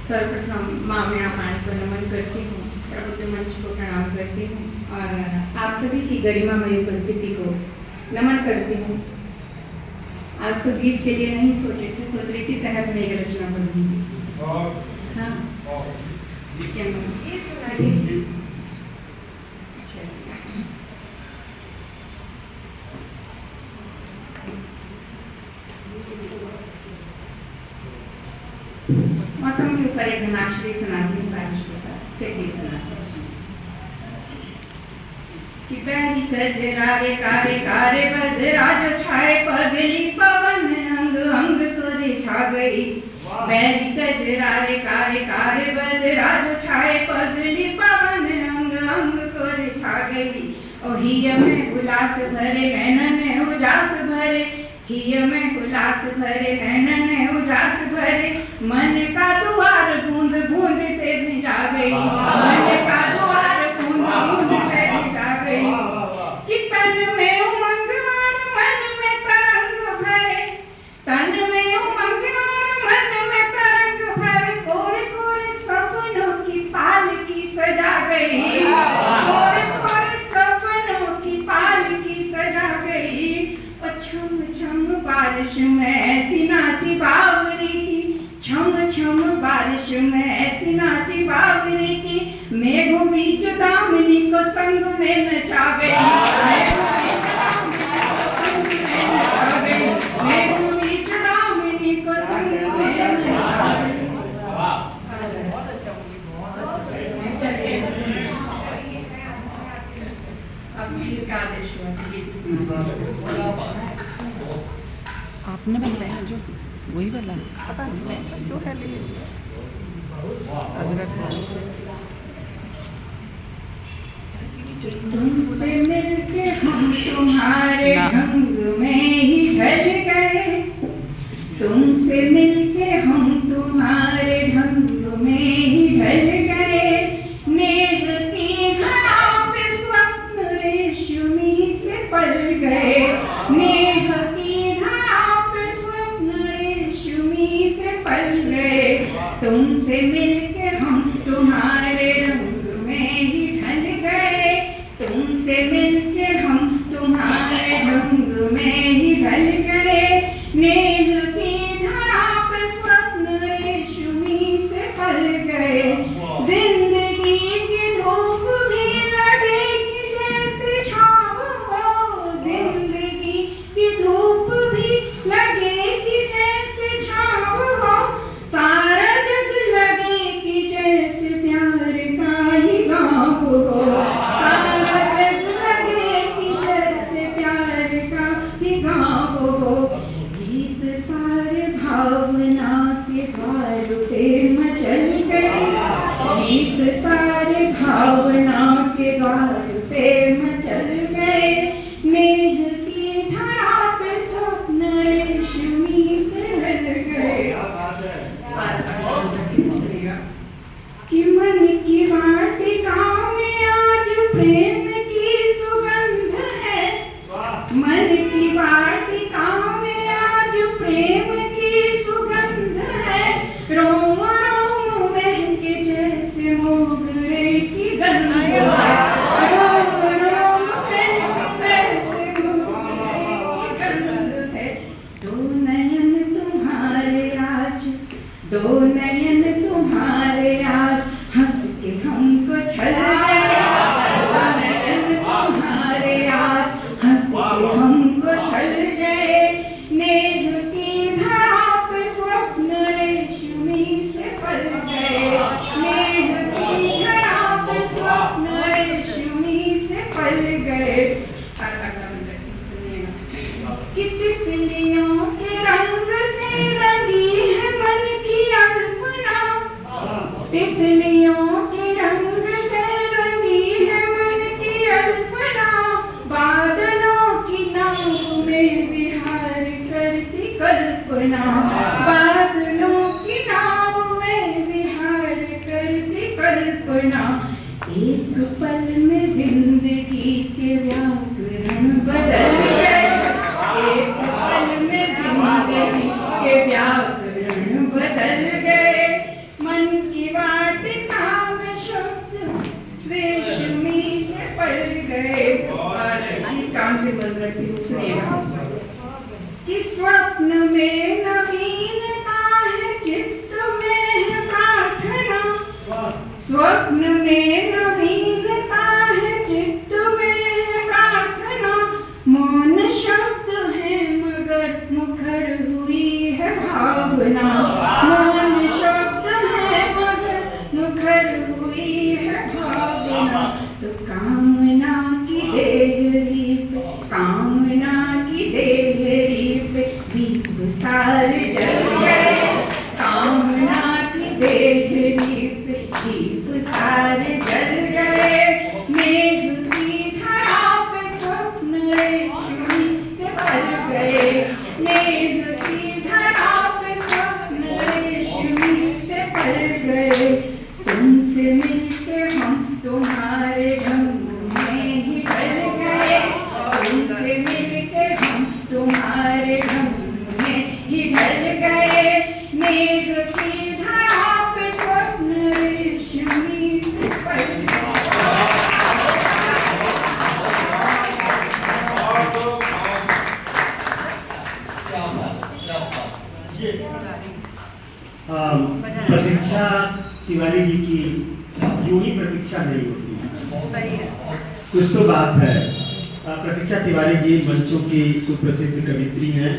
सर्वप्रथम माँ मैं आप को नमन करती हूँ, प्रबुद्ध मंच को प्रणाम करती हूँ और आप सभी की गरिमामय उपस्थिति को नमन करती हूँ। आज तो 20 के लिए नहीं सोच रही थी तहत में एक रचना पढ़ी थी। हाँ क्या ये सुनाइए। मौसम के ऊपर एक घनाश्री सुनाती हूँ बारिश के साथ फिर गीत सुनाती हूँ कि बैरी कजरारे कारे कारे बदराज छाए पगली पवन अंग अंग तोरे छा गई। बैरी कजरारे कारे कारे बदराज छाए पगली पवन अंग अंग तोरे छा गई। ओ हिय में उल्लास भरे नैनन उजास भरे, हिय में उल्लास भरे नैनन उजास भरे, मन का द्वार बूंद बूंद से भिजा गई। मन का द्वार बूंद बूंद से भिजा गई कि तन में उमंग और मन में तरंग भरे, तन में उमंग और मन में तरंग भरे, कोरे कोरे सपनों की पालकी सजा गई। कोरे कोरे सपनों की पालकी सजा गई। और छम छम बारिश में ऐसी नाची बावरी की, छम छम बारिश में ऐसी नाची बावरी की, मेघों बीच दामिनी को संग में नचा गई। मेघों बीच दामिनी को संग में नचा गई। आपने बनाया जो वही वाला पता नहीं जो है ले लीजिए। अदरक तुमसे मिलके हम तुम्हारे ढंग में ही ढल गए, तुमसे मिलके हम तुम्हारे ढंग में ही ढल गए। मेघ की घड़ा पे स्वप्न रेशमी से पल गए, मेघ की घड़ा पे स्वप्न रेशमी से पल गए। तुमसे मिलके हम तुम्हारे रंग में ही ढल गए, तुमसे मिलके हम तुम्हारे रंग में ही ढल गए। मेघ की धरा पे स्वप्न रेशमी से पल गए। जिंदगी की धूप भी लगेगी जैसे छाँव हो, जिंदगी की धूप भी लगेगी जैसे छाँव हो, सारा जग लगेगी जैसे प्यार का ही गाँव हो, सारा जग लगेगी जैसे प्यार का ही गाँव हो। गीत सारे भावना के द्वार पे मचल गए, गीत सारे भावना के द्वार पे मचल गए। मेघ की धरा पे स्वप्न रेशमी से ढल गए। कि मन की वाटिका में आज प्रेम की सुगंध है, मन की वाटिका में आज प्रेम की सुगंध है। रोम रोम महके जैसे मोगरे की गंध है, रोम रोम महके जैसे मोगरे की गंध है। दो नयन तुम्हारे आज, दो नयन तुम्हारे आज हंस के हमको छल गए। दो नयन तुम्हारे आज हंस के हमको छल गए। मेघ की धरा पे स्वप्न रेशमी से पल गए, मेघ की धरा पे स्वप्न रेशमी से पल गए। कि तितलियों के रंग से रंगी है मन की अल्पना, तितलियों के रंग से रंगी है मन की अल्पना। बादलों की नाव में विहार करती कल्पना, बादलों की नाव में विहार करती कल्पना। एक पल में जिंदगी के व्याकरण बदल गए, एक पल में जिंदगी के व्याकरण मुखर हुई है भावना, मौन शब्द है मगर मुखर हुई है भावना। तो कामना की देहरी पे, कामना की देहरी पे दीप सारे जल गए, कामना की देहरी पे दीप सारे जल गए। मेघ की धरा पे स्वप्न रेशमी से पल गए, मेघ की धरा पे स्वप्न रेशमी से पल गए। तुमसे मिलके हम तुम्हारे ढंग में ही ढल गए, तुमसे मिलके हम तुम्हारे ढंग में ही ढल गए। मेघ की धरा पे स्वप्न रेशमी से पल गए। प्रतीक्षा तिवारी जी की यूं ही प्रतीक्षा नहीं होती, कुछ तो बात है। प्रतीक्षा तिवारी जी मंचों की सुप्रसिद्ध कवित्री हैं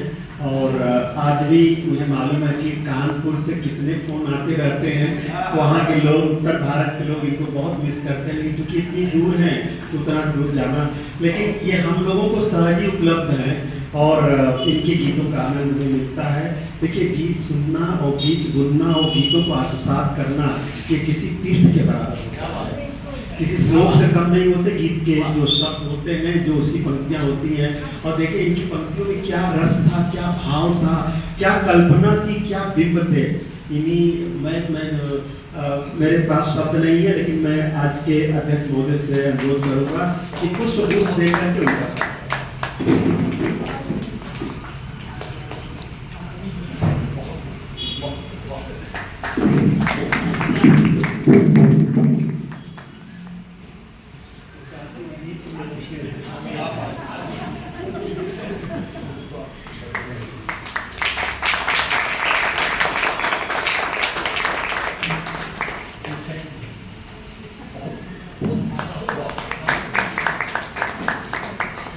और आज भी मुझे मालूम है कि कानपुर से कितने फोन आते रहते हैं, वहाँ के लोग, उत्तर भारत के लोग इनको बहुत मिस करते हैं, लेकिन क्योंकि इतनी दूर हैं उतना दूर जाना, लेकिन ये हम लोगों को सहज ही उपलब्ध है और इनके गीतों का आनंद भी मिलता है। देखिए, गीत सुनना और गीत गुनना और गीतों को आत्मसात करना ये किसी तीर्थ के बराबर है, किसी श्लोक से कम नहीं होते। गीत के जो शब्द होते हैं, जो उसकी पंक्तियाँ होती हैं, और देखिए इनकी पंक्तियों में क्या रस था, क्या भाव था, क्या कल्पना थी, क्या बिंब थे। इन्हीं मेरे पास शब्द नहीं है, लेकिन मैं आज के अध्यक्ष महोदय से अनुरोध करूँगा कि पुष्प देकर के उनका